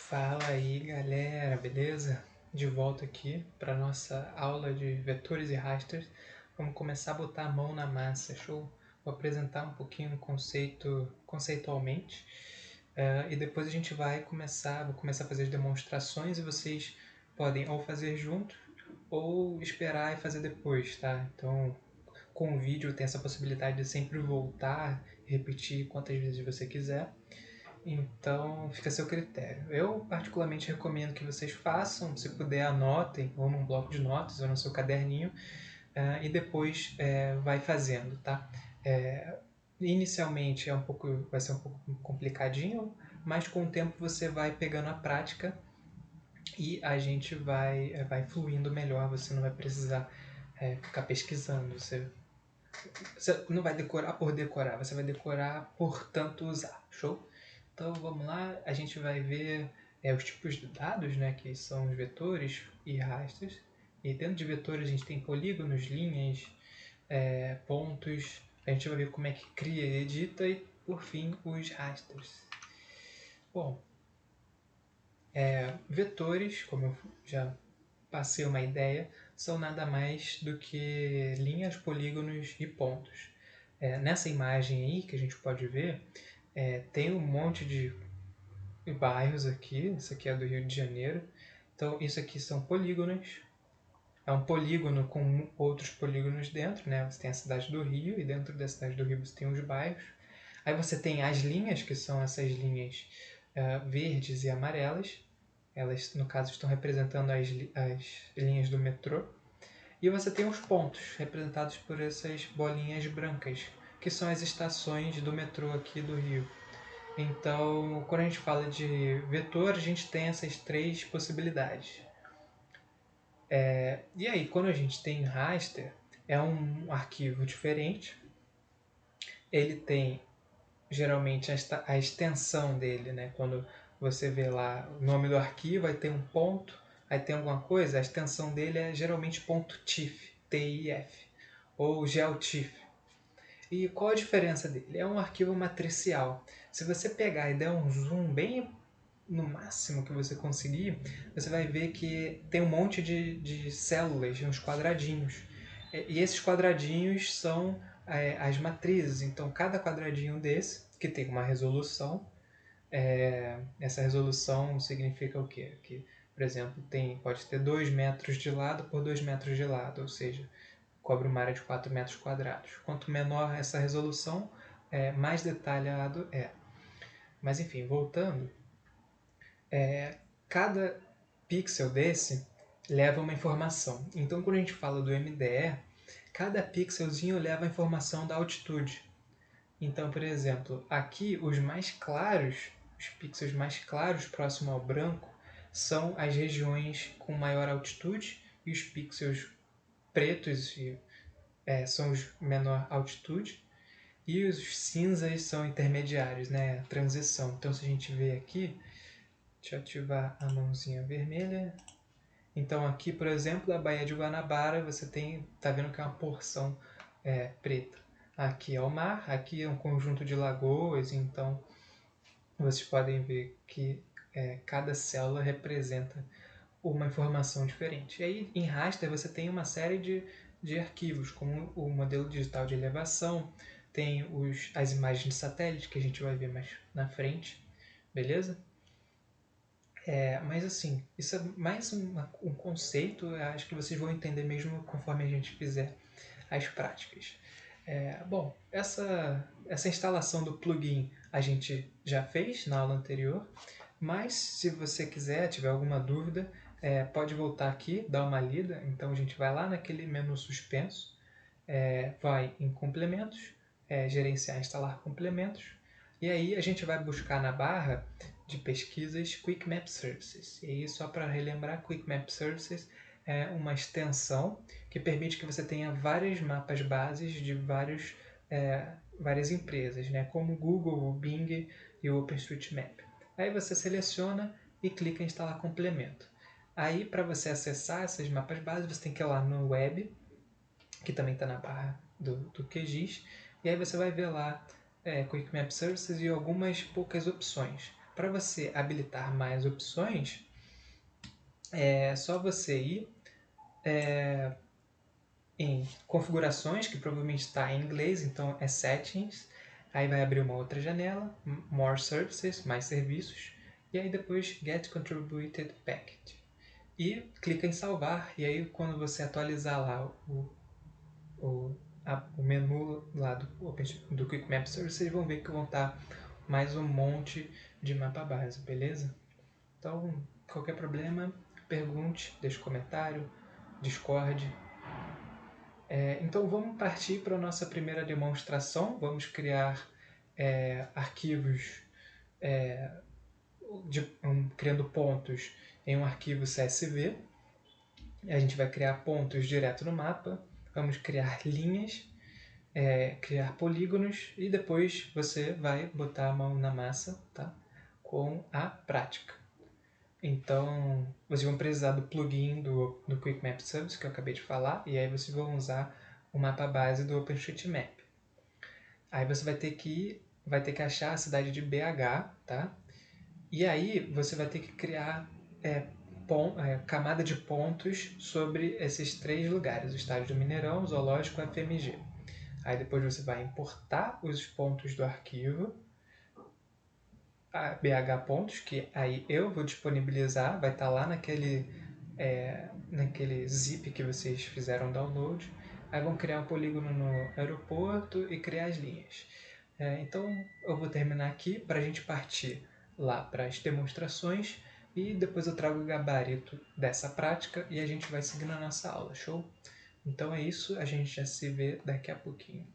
Fala aí galera, beleza? De volta aqui para nossa aula de vetores e rasters. Vamos começar a botar a mão na massa, show? Vou apresentar um pouquinho o conceito conceitualmente e depois a gente vou começar a fazer as demonstrações e vocês podem ou fazer junto ou esperar e fazer depois, tá? Então, com o vídeo tem essa possibilidade de sempre voltar e repetir quantas vezes você quiser. Então, fica a seu critério. Eu, particularmente, recomendo que vocês façam, se puder, anotem, ou num bloco de notas, ou no seu caderninho, e depois vai fazendo, tá? Inicialmente vai ser um pouco complicadinho, mas com o tempo você vai pegando a prática e a gente vai fluindo melhor, você não vai precisar ficar pesquisando, você não vai decorar por decorar, você vai decorar por tanto usar, show? Então vamos lá, a gente vai ver os tipos de dados, né, que são os vetores e rastros. E dentro de vetores a gente tem polígonos, linhas, pontos. A gente vai ver como é que cria e edita e, por fim, os rastros. Bom, vetores, como eu já passei uma ideia, são nada mais do que linhas, polígonos e pontos. Nessa imagem aí que a gente pode ver, tem um monte de bairros aqui. Isso aqui é do Rio de Janeiro. Então, isso aqui são polígonos. É um polígono com outros polígonos dentro, né? Você tem a cidade do Rio e dentro da cidade do Rio você tem os bairros. Aí você tem as linhas, que são essas linhas verdes e amarelas. Elas, no caso, estão representando as linhas do metrô. E você tem os pontos, representados por essas bolinhas brancas, que são as estações do metrô aqui do Rio. Então, quando a gente fala de vetor, a gente tem essas três possibilidades. E aí, quando a gente tem raster, é um arquivo diferente. Ele tem, geralmente, a extensão dele, né? Quando você vê lá o nome do arquivo, aí tem um ponto, aí tem alguma coisa, a extensão dele é geralmente .tif, TIF, ou GeoTIFF. E qual a diferença dele? É um arquivo matricial. Se você pegar e der um zoom bem no máximo que você conseguir, você vai ver que tem um monte de células, uns quadradinhos. E esses quadradinhos são as matrizes. Então, cada quadradinho desse, que tem uma resolução, essa resolução significa o quê? Que, por exemplo, pode ter 2 metros de lado por 2 metros de lado, ou seja, cobre uma área de 4 metros quadrados. Quanto menor essa resolução, mais detalhado é. Mas enfim, voltando, cada pixel desse leva uma informação. Então, quando a gente fala do MDE, cada pixelzinho leva a informação da altitude. Então, por exemplo, aqui os mais claros, os pixels mais claros próximo ao branco, são as regiões com maior altitude, e os pixels pretos são os menor altitude, e os cinzas são intermediários, né? Transição. Então, se a gente vê aqui, deixa eu ativar a mãozinha vermelha. Então, aqui, por exemplo, a Baía de Guanabara, você tá vendo que é uma porção preta. Aqui é o mar, aqui é um conjunto de lagoas, então vocês podem ver que cada célula representa uma informação diferente. E aí, em raster, você tem uma série de arquivos, como o modelo digital de elevação, tem as imagens de satélite, que a gente vai ver mais na frente, beleza? Mas assim, isso é mais um conceito, eu acho que vocês vão entender mesmo conforme a gente fizer as práticas. Bom, essa instalação do plugin a gente já fez na aula anterior, mas se você quiser, tiver alguma dúvida, pode voltar aqui, dar uma lida. Então a gente vai lá naquele menu suspenso, vai em complementos, gerenciar e instalar complementos, e aí a gente vai buscar na barra de pesquisas Quick Map Services. E aí, só para relembrar, Quick Map Services é uma extensão que permite que você tenha vários mapas bases de várias empresas, né? Como o Google, o Bing e o OpenStreetMap. Aí você seleciona e clica em instalar complemento. Aí, para você acessar esses mapas bases, você tem que ir lá no web, que também está na barra do QGIS, e aí você vai ver lá Quick Map Services e algumas poucas opções. para você habilitar mais opções, é só você ir em configurações, que provavelmente está em inglês, então é settings, aí vai abrir uma outra janela, more services, mais serviços, e aí depois get contributed package. E clica em salvar, e aí quando você atualizar lá o menu lá do Quick Map Service, vocês vão ver que vão estar mais um monte de mapa base, beleza? Então, qualquer problema, pergunte, deixe comentário, Discord. Então vamos partir para a nossa primeira demonstração. Vamos criar arquivos criando pontos em um arquivo CSV. A gente vai criar pontos direto no mapa, vamos criar linhas, criar polígonos e depois você vai botar a mão na massa, tá? Com a prática. Então, vocês vão precisar do plugin do Quick Map Service, que eu acabei de falar, e aí vocês vão usar o mapa base do OpenStreetMap. Aí você vai ter que achar a cidade de BH, tá? E aí você vai ter que criar camada de pontos sobre esses 3 lugares, o estádio do Mineirão, o Zoológico e o FMG. Aí depois você vai importar os pontos do arquivo, a BH pontos, que aí eu vou disponibilizar, vai estar lá naquele zip que vocês fizeram download. Aí vão criar um polígono no aeroporto e criar as linhas. Então eu vou terminar aqui para a gente partir lá para as demonstrações e depois eu trago o gabarito dessa prática e a gente vai seguindo a nossa aula, show? Então é isso, a gente já se vê daqui a pouquinho.